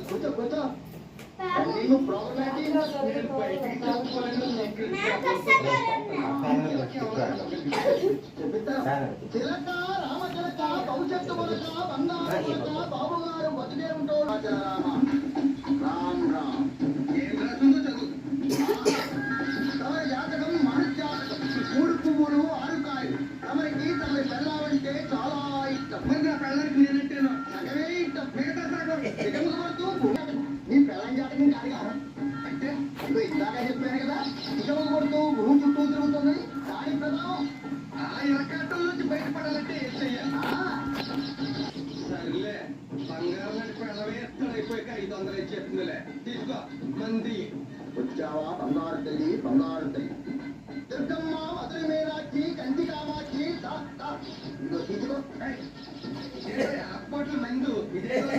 కూర్చో కూర్చో నీకు ప్రాబ్లం చిలక రామచిలక భవిష్యత్తు మొలక బంగారు బాబు గారు బతికే ఉంటాడు రామ రామ్ రామ్ ఏం రాసిందో చదువు తమరి జాతకం మహర్జాతకం 3 పువ్వులు 6 కాయలు తమరికి తమరి పెళ్ళాలంటే చాలా ఇష్టం మరి నా పెళ్ళానికి నేనంటేనా సగమే ఇష్టం మిగతా సగం దిగముపడుతూ నీ పెళ్ళం జాతకం కాదుగా అంటే ఇందాక చెప్పాను కదా దిగము కొడుతూ భూమి చుట్టూ తిరుగుతుందని దాని ప్రభావం ఆ ఇరకాటం నుంచి బయటపడాలంటే ఏం చెయ్యాలి సర్లే బంగారం అంటే పెళ్ళమే ఎత్తడైపోయాక 500 ఇచ్చేస్తుందిలే తీసుకో మంది వచ్చావా బంగారు తల్లి బంగారు తల్లి దుర్గమ్మ మధుర మీనాక్షి కంచి కామాక్షి ఇదిగో తీసుకో హాస్పిటల్